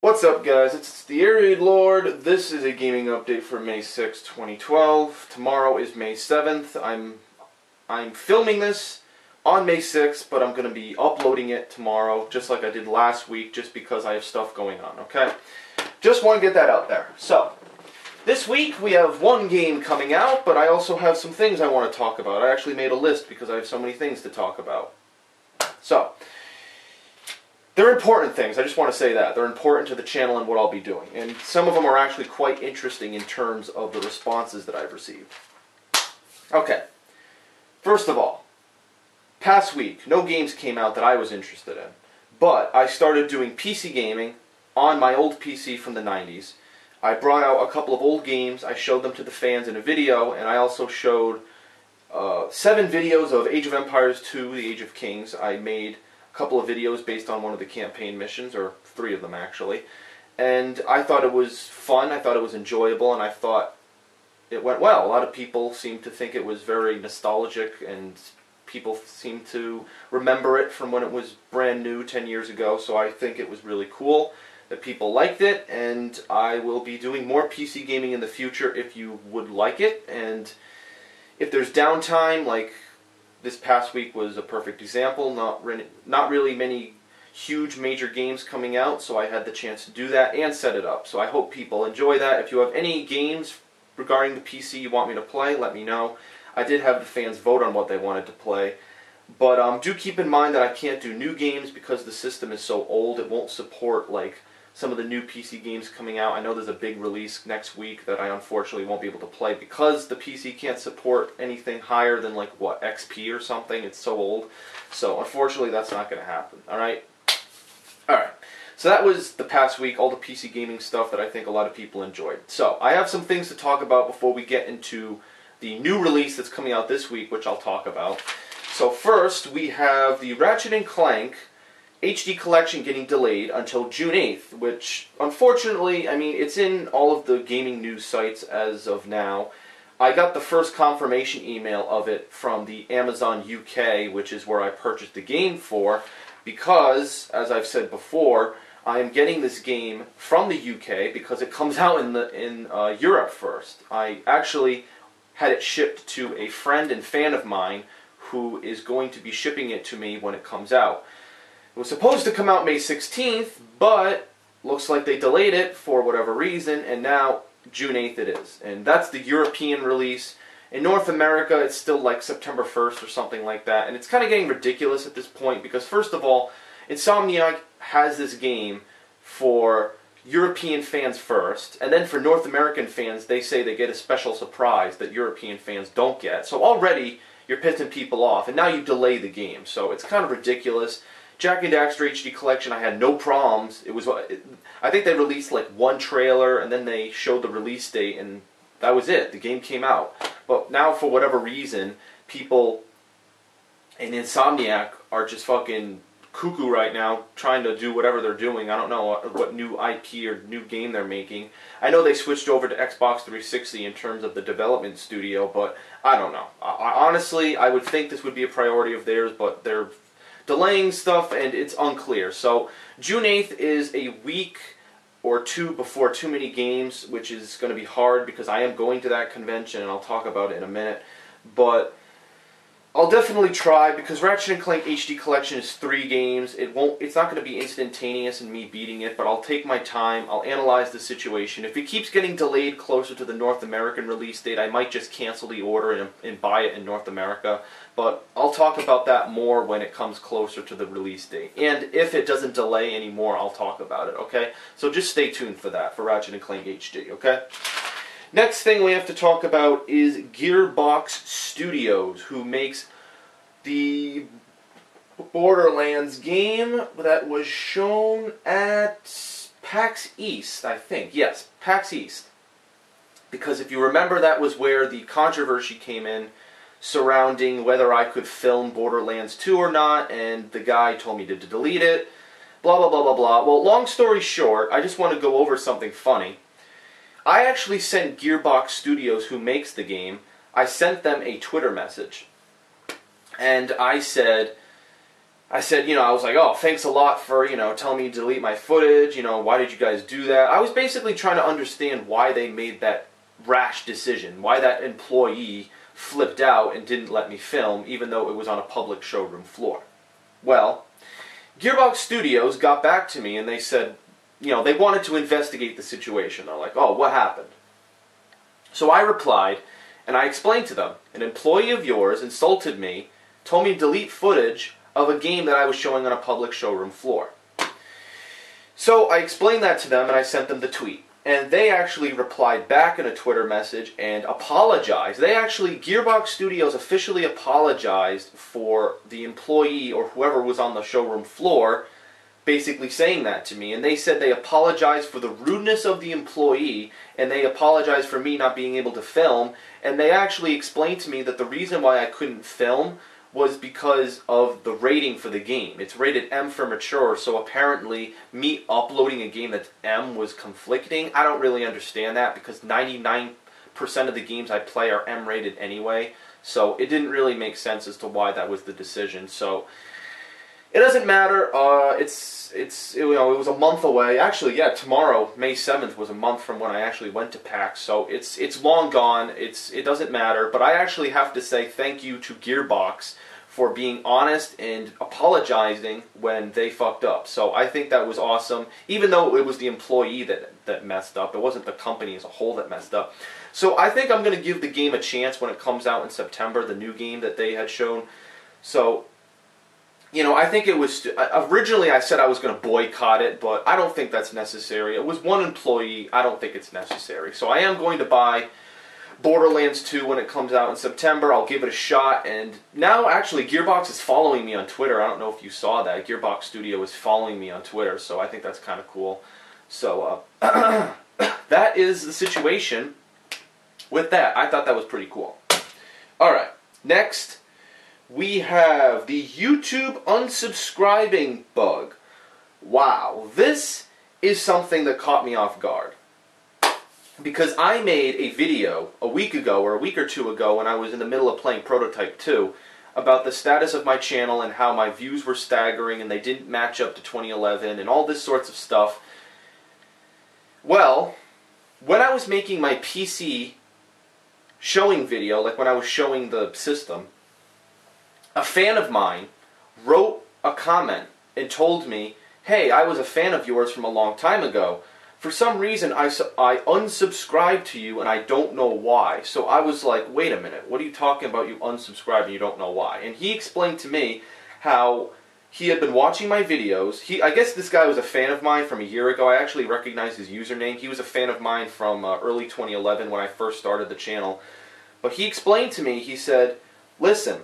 What's up, guys? It's TheAireaidLord. This is a gaming update for May 6, 2012. Tomorrow is May 7th. I'm filming this on May 6th, but I'm going to be uploading it tomorrow, just like I did last week, just because I have stuff going on, okay? Just want to get that out there. So, this week we have one game coming out, but I also have some things I want to talk about. I actually made a list because I have so many things to talk about. So, they're important things, I just want to say that. They're important to the channel and what I'll be doing. And some of them are actually quite interesting in terms of the responses that I've received. Okay. First of all, past week, no games came out that I was interested in. But I started doing PC gaming on my old PC from the 90s. I brought out a couple of old games, I showed them to the fans in a video, and I also showed 7 videos of Age of Empires 2, The Age of Kings. I made couple of videos based on one of the campaign missions, or 3 of them actually, and I thought it was fun, I thought it was enjoyable, and I thought it went well. A lot of people seemed to think it was very nostalgic, and people seemed to remember it from when it was brand new 10 years ago, so I think it was really cool that people liked it, and I will be doing more PC gaming in the future if you would like it. And if there's downtime, like this past week was a perfect example. Not really many huge major games coming out, so I had the chance to do that and set it up. So I hope people enjoy that. If you have any games regarding the PC you want me to play, let me know. I did have the fans vote on what they wanted to play. But do keep in mind that I can't do new games because the system is so old. It won't support like some of the new PC games coming out. I know there's a big release next week that I unfortunately won't be able to play because the PC can't support anything higher than like, what, XP or something. It's so old. So unfortunately that's not going to happen. Alright? Alright. So that was the past week, all the PC gaming stuff that I think a lot of people enjoyed. So I have some things to talk about before we get into the new release that's coming out this week, which I'll talk about. So first we have the Ratchet & Clank HD collection getting delayed until June 8th, which unfortunately, I mean, it's in all of the gaming news sites as of now. I got the first confirmation email of it from the Amazon UK, which is where I purchased the game for, because, as I've said before, I am getting this game from the UK because it comes out in Europe first. I actually had it shipped to a friend and fan of mine who is going to be shipping it to me when it comes out. It was supposed to come out May 16th, but looks like they delayed it for whatever reason, and now June 8th it is. And that's the European release. In North America, it's still like September 1st or something like that, and it's kind of getting ridiculous at this point because, first of all, Insomniac has this game for European fans first, and then for North American fans, they say they get a special surprise that European fans don't get. So already, you're pissing people off, and now you delay the game. So it's kind of ridiculous. Jak and Daxter HD Collection, I had no problems. I think they released like one trailer and then they showed the release date and that was it. The game came out. But now for whatever reason, people in Insomniac are just fucking cuckoo right now trying to do whatever they're doing. I don't know what new IP or new game they're making. I know they switched over to Xbox 360 in terms of the development studio, but I don't know. Honestly, I would think this would be a priority of theirs, but they're delaying stuff and it's unclear. So June 8th is a week or 2 before Too Many Games, which is going to be hard because I am going to that convention and I'll talk about it in a minute. But I'll definitely try because Ratchet & Clank HD Collection is 3 games. It's not going to be instantaneous in me beating it, but I'll take my time. I'll analyze the situation. If it keeps getting delayed closer to the North American release date, I might just cancel the order and buy it in North America. But I'll talk about that more when it comes closer to the release date. And if it doesn't delay anymore, I'll talk about it, okay? So just stay tuned for that, for Ratchet & Clank HD, okay? Next thing we have to talk about is Gearbox Studios, who makes the Borderlands game that was shown at PAX East, I think. Yes, PAX East. Because if you remember, that was where the controversy came in surrounding whether I could film Borderlands 2 or not, and the guy told me to delete it, blah, blah, blah, blah, blah. Well, long story short, I just want to go over something funny. I actually sent Gearbox Studios, who makes the game, I sent them a Twitter message. And I said, I said, I was like, oh, thanks a lot for, telling me to delete my footage. Why did you guys do that? I was basically trying to understand why they made that rash decision, why that employee flipped out and didn't let me film, even though it was on a public showroom floor. Well, Gearbox Studios got back to me and they said, they wanted to investigate the situation. They're like, oh, what happened? So I replied, and I explained to them, an employee of yours insulted me, told me to delete footage of a game that I was showing on a public showroom floor. So I explained that to them and I sent them the tweet. And they actually replied back in a Twitter message and apologized. Gearbox Studios officially apologized for the employee or whoever was on the showroom floor basically saying that to me. And they said they apologized for the rudeness of the employee and they apologized for me not being able to film. And they actually explained to me that the reason why I couldn't film was because of the rating for the game. It's rated M for mature, so apparently me uploading a game that's M was conflicting. I don't really understand that because 99% of the games I play are M rated anyway, so it didn't really make sense as to why that was the decision. So it doesn't matter. It was a month away. Actually, yeah, tomorrow, May 7th, was a month from when I actually went to PAX, so it's long gone. It doesn't matter, but I actually have to say thank you to Gearbox for being honest and apologizing when they fucked up. So I think that was awesome, even though it was the employee that messed up. It wasn't the company as a whole that messed up. So I think I'm going to give the game a chance when it comes out in September, the new game that they had shown. So I think it was, originally I said I was going to boycott it, but I don't think that's necessary. It was one employee. I don't think it's necessary. So I am going to buy Borderlands 2 when it comes out in September. I'll give it a shot. And now, actually, Gearbox is following me on Twitter. I don't know if you saw that. Gearbox Studio is following me on Twitter, so I think that's kind of cool. So that is the situation with that. I thought that was pretty cool. Alright, next we have the YouTube unsubscribing bug. Wow, this is something that caught me off guard. Because I made a video a week ago, or a week or two ago, when I was in the middle of playing Prototype 2, about the status of my channel and how my views were staggering and they didn't match up to 2011 and all this sorts of stuff. Well, when I was making my PC showing video, like when I was showing the system, a fan of mine wrote a comment and told me, hey, I was a fan of yours from a long time ago. For some reason, I unsubscribed to you, and I don't know why. So I was like, wait a minute, what are you talking about, you unsubscribed and you don't know why? And he explained to me how he had been watching my videos. I guess this guy was a fan of mine from a year ago. I actually recognized his username. He was a fan of mine from early 2011 when I first started the channel. But he explained to me, he said, listen,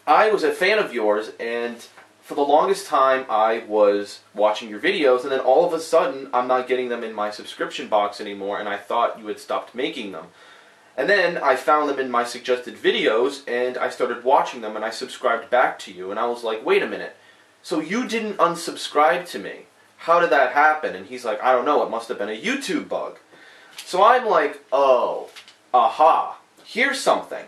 I was a fan of yours, and for the longest time I was watching your videos, and then all of a sudden I'm not getting them in my subscription box anymore, and I thought you had stopped making them. And then I found them in my suggested videos, and I started watching them, and I subscribed back to you, and I was like, wait a minute, so you didn't unsubscribe to me. How did that happen? And he's like, I don't know, it must have been a YouTube bug. So I'm like, oh, aha, here's something.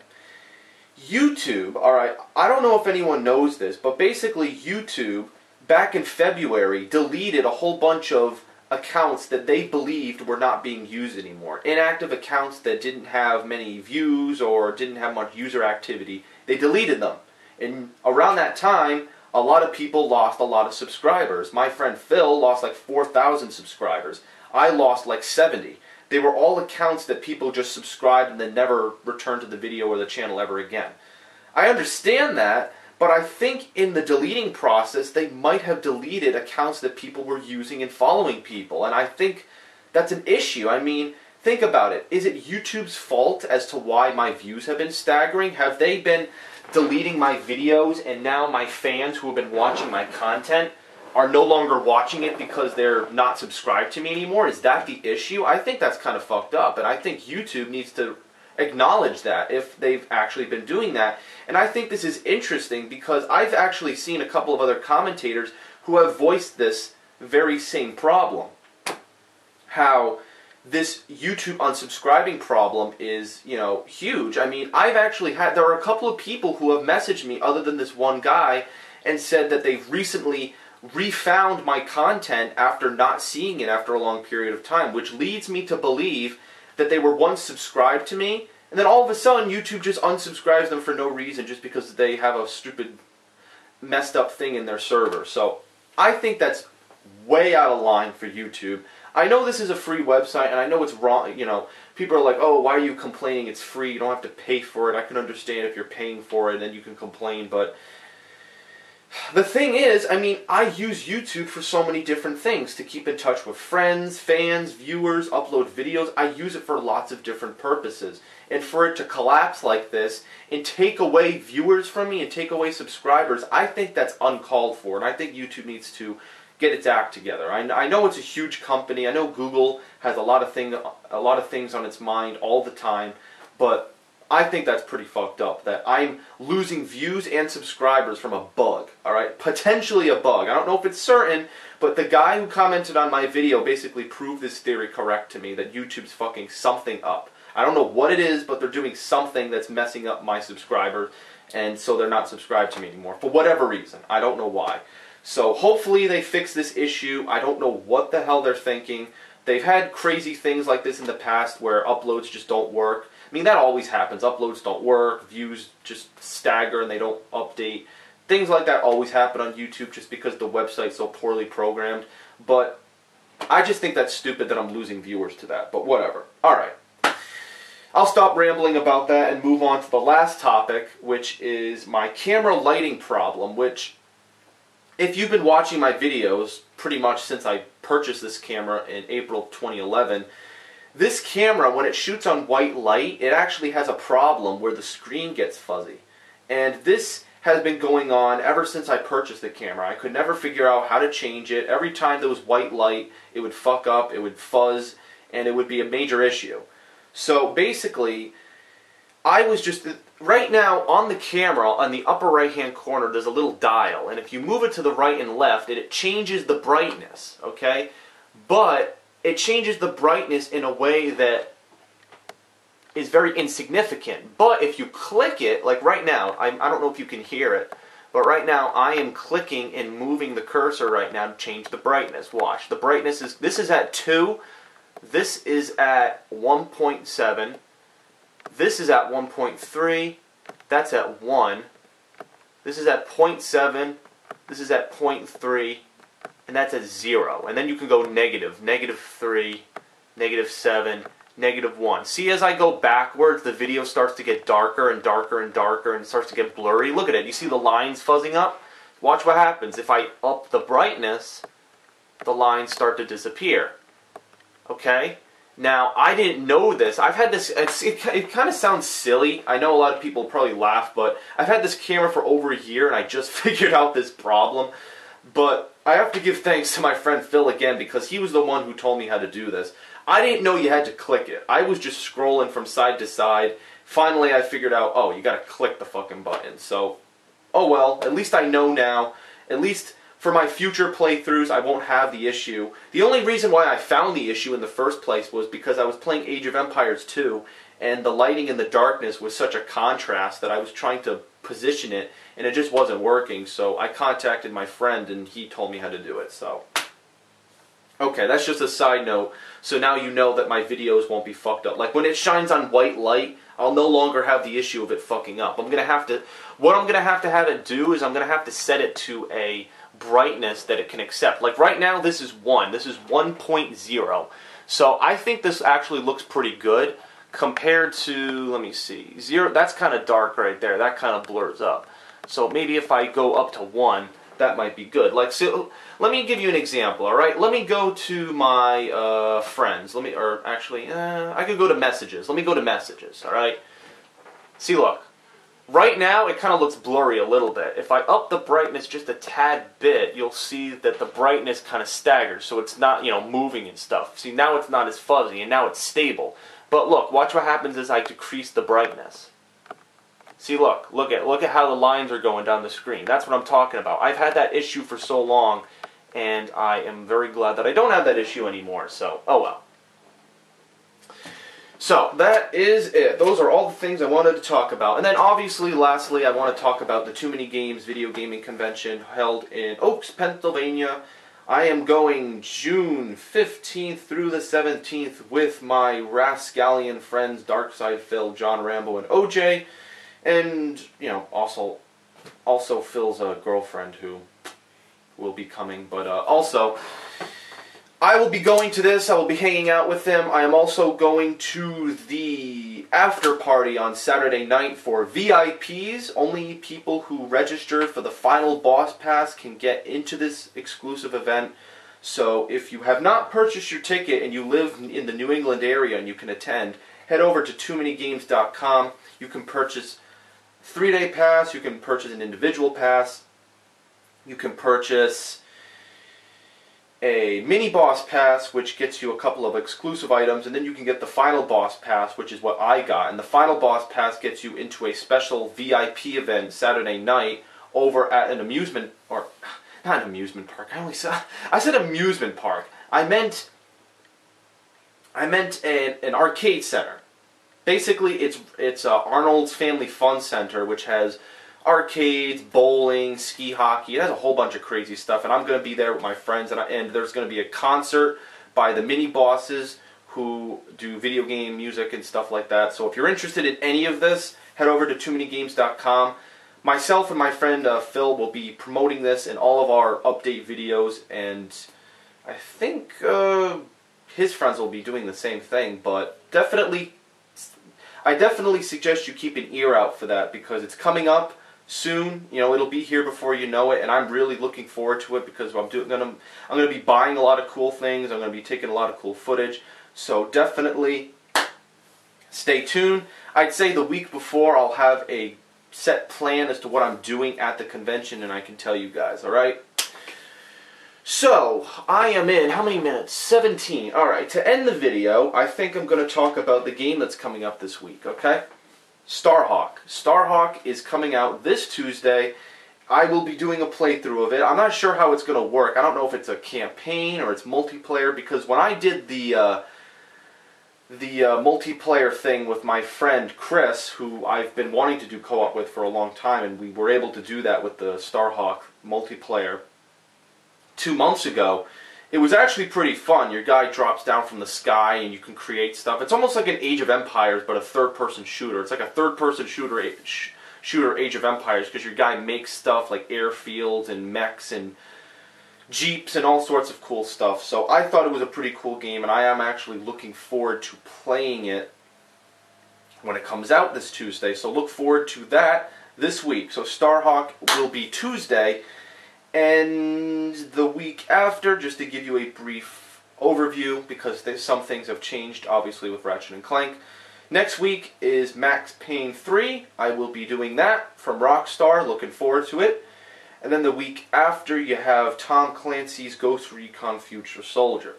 YouTube, alright, I don't know if anyone knows this, but basically YouTube, back in February, deleted a whole bunch of accounts that they believed were not being used anymore. Inactive accounts that didn't have many views or didn't have much user activity, they deleted them. And around that time, a lot of people lost a lot of subscribers. My friend Phil lost like 4,000 subscribers. I lost like 70. They were all accounts that people just subscribed and then never returned to the video or the channel ever again. I understand that, but I think in the deleting process they might have deleted accounts that people were using and following people, and I think that's an issue. I mean, think about it. Is it YouTube's fault as to why my views have been staggering? Have they been deleting my videos and now my fans who have been watching my content are no longer watching it because they're not subscribed to me anymore? Is that the issue? I think that's kind of fucked up, and I think YouTube needs to acknowledge that if they've actually been doing that. And I think this is interesting because I've actually seen a couple of other commentators who have voiced this very same problem. How this YouTube unsubscribing problem is, huge. I mean, there are a couple of people who have messaged me other than this one guy, and said that they've recently refound my content after not seeing it after a long period of time, which leads me to believe that they were once subscribed to me, and then all of a sudden YouTube just unsubscribes them for no reason just because they have a stupid messed up thing in their server. So I think that's way out of line for YouTube. I know this is a free website, and I know it's wrong. You know, people are like, oh, why are you complaining? It's free. You don't have to pay for it. I can understand if you're paying for it, then you can complain. But the thing is, I mean, I use YouTube for so many different things. To keep in touch with friends, fans, viewers, upload videos. I use it for lots of different purposes. And for it to collapse like this and take away viewers from me and take away subscribers, I think that's uncalled for. And I think YouTube needs to get its act together. I know it's a huge company. I know Google has a lot of things on its mind all the time, but I think that's pretty fucked up, that I'm losing views and subscribers from a bug, alright? Potentially a bug. I don't know if it's certain, but the guy who commented on my video basically proved this theory correct to me, that YouTube's fucking something up. I don't know what it is, but they're doing something that's messing up my subscribers, and so they're not subscribed to me anymore, for whatever reason. I don't know why. So hopefully they fix this issue. I don't know what the hell they're thinking. They've had crazy things like this in the past where uploads just don't work. I mean, that always happens. Uploads don't work, views just stagger and they don't update. Things like that always happen on YouTube just because the website's so poorly programmed. But I just think that's stupid that I'm losing viewers to that. But whatever. Alright. I'll stop rambling about that and move on to the last topic, which is my camera lighting problem, which, if you've been watching my videos pretty much since I purchased this camera in April 2011, this camera, when it shoots on white light, it actually has a problem where the screen gets fuzzy. And this has been going on ever since I purchased the camera. I could never figure out how to change it. Every time there was white light, it would fuck up, it would fuzz, and it would be a major issue. So basically, I was just, right now on the camera, on the upper right hand corner, there's a little dial, and if you move it to the right and left, it changes the brightness, okay? But it changes the brightness in a way that is very insignificant. But if you click it, like right now, I don't know if you can hear it, but right now I am clicking and moving the cursor right now to change the brightness. Watch, the brightness is, this is at 2, this is at 1.7, this is at 1.3, that's at 1, this is at 0.7, this is at 0.3, and that's at 0. And then you can go negative, -3, -7, -1. See, as I go backwards, the video starts to get darker and darker and darker and starts to get blurry. Look at it. You see the lines fuzzing up? Watch what happens. If I up the brightness, the lines start to disappear. Okay? Now, I didn't know this. I've had this, it kind of sounds silly. I know a lot of people probably laugh, but I've had this camera for over a year and I just figured out this problem. But I have to give thanks to my friend Phil again, because he was the one who told me how to do this. I didn't know you had to click it. I was just scrolling from side to side. Finally, I figured out, oh, you gotta click the fucking button. So, oh well, at least I know now. At least for my future playthroughs, I won't have the issue. The only reason why I found the issue in the first place was because I was playing Age of Empires 2, and the lighting in the darkness was such a contrast that I was trying to position it, and it just wasn't working. So I contacted my friend, and he told me how to do it. So, okay, that's just a side note. So now you know that my videos won't be fucked up. Like when it shines on white light, I'll no longer have the issue of it fucking up. What I'm gonna have to have it do is I'm gonna have to set it to a brightness that it can accept. Like right now, this is 1. This is 1.0. So I think this actually looks pretty good compared to, let me see, 0. That's kind of dark right there. That kind of blurs up. So maybe if I go up to 1, that might be good. Like, so let me give you an example. All right, let me go to my friends. I could go to messages. Let me go to messages. All right. See, look. Right now, it kind of looks blurry a little bit. If I up the brightness just a tad bit, you'll see that the brightness kind of staggers, so it's not, moving and stuff. See, now it's not as fuzzy, and now it's stable. But look, watch what happens as I decrease the brightness. See, look at how the lines are going down the screen. That's what I'm talking about. I've had that issue for so long, and I am very glad that I don't have that issue anymore. So, oh well. So, that is it. Those are all the things I wanted to talk about. And then, obviously, lastly, I want to talk about the Too Many Games video gaming convention held in Oaks, Pennsylvania. I am going June 15th through the 17th with my Rascallion friends, Darkside Phil, John Rambo, and OJ. And, you know, also Phil's girlfriend who will be coming. But also, I will be going to this. I will be hanging out with them. I am also going to the after party on Saturday night for VIPs. Only people who register for the final boss pass can get into this exclusive event. So if you have not purchased your ticket and you live in the New England area and you can attend, head over to TooManyGames.com. You can purchase a 3-day pass. You can purchase an individual pass. You can purchase a mini boss pass, which gets you a couple of exclusive items, and then you can get the final boss pass, which is what I got. And the final boss pass gets you into a special VIP event Saturday night over at an amusement, or not an amusement park. I said amusement park. I meant an arcade center. Basically, it's Arnold's Family Fun Center, which has arcades, bowling, ski hockey. It has a whole bunch of crazy stuff, and I'm going to be there with my friends, and there's going to be a concert by the mini bosses who do video game music and stuff like that. So if you're interested in any of this, head over to TooManyGames.com. Myself and my friend Phil will be promoting this in all of our update videos, and I think his friends will be doing the same thing, but I definitely suggest you keep an ear out for that, because it's coming up soon. You know, it'll be here before you know it, and I'm really looking forward to it because I'm gonna be buying a lot of cool things. I'm gonna be taking a lot of cool footage. So definitely stay tuned. I'd say the week before I'll have a set plan as to what I'm doing at the convention, and I can tell you guys. All right. So I am in how many minutes? 17. All right. To end the video, I think I'm going to talk about the game that's coming up this week. Okay. Starhawk. Starhawk is coming out this Tuesday. I will be doing a playthrough of it. I'm not sure how it's going to work. I don't know if it's a campaign or it's multiplayer, because when I did the multiplayer thing with my friend Chris, who I've been wanting to do co-op with for a long time, and we were able to do that with the Starhawk multiplayer 2 months ago, it was actually pretty fun. Your guy drops down from the sky and you can create stuff. It's almost like an Age of Empires, but a third-person shooter. It's like a third-person shooter Age of Empires, because your guy makes stuff like airfields and mechs and jeeps and all sorts of cool stuff. So I thought it was a pretty cool game, and I am actually looking forward to playing it when it comes out this Tuesday. So look forward to that this week. So Starhawk will be Tuesday. And the week after, just to give you a brief overview, because some things have changed, obviously, with Ratchet & Clank. Next week is Max Payne 3. I will be doing that from Rockstar. Looking forward to it. And then the week after, you have Tom Clancy's Ghost Recon Future Soldier.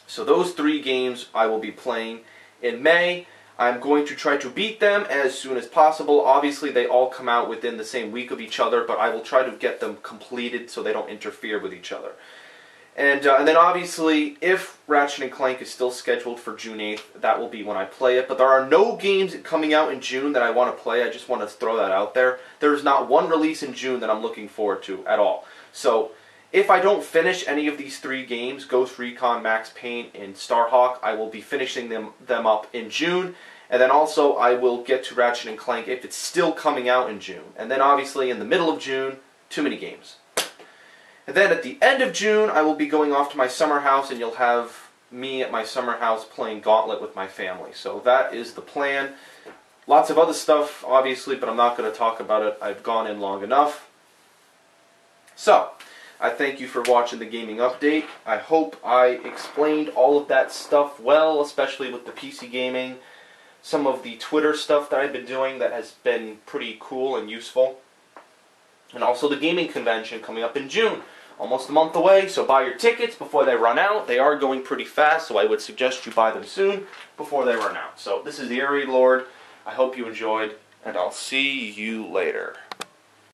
So those 3 games I will be playing in May. I'm going to try to beat them as soon as possible. Obviously, they all come out within the same week of each other, but I will try to get them completed so they don't interfere with each other. And then obviously, if Ratchet & Clank is still scheduled for June 8th, that will be when I play it. But there are no games coming out in June that I want to play. I just want to throw that out there. There's not one release in June that I'm looking forward to at all. So if I don't finish any of these 3 games, Ghost Recon, Max Payne, and Starhawk, I will be finishing them up in June. And then also I will get to Ratchet & Clank if it's still coming out in June. And then obviously in the middle of June, Too Many Games. And then at the end of June, I will be going off to my summer house, and you'll have me at my summer house playing Gauntlet with my family. So that is the plan. Lots of other stuff, obviously, but I'm not going to talk about it. I've gone in long enough. So I thank you for watching the gaming update. I hope I explained all of that stuff well, especially with the PC gaming. Some of the Twitter stuff that I've been doing that has been pretty cool and useful. And also the gaming convention coming up in June. Almost a month away, so buy your tickets before they run out. They are going pretty fast, so I would suggest you buy them soon before they run out. So this is the TheAireaidLord. I hope you enjoyed, and I'll see you later.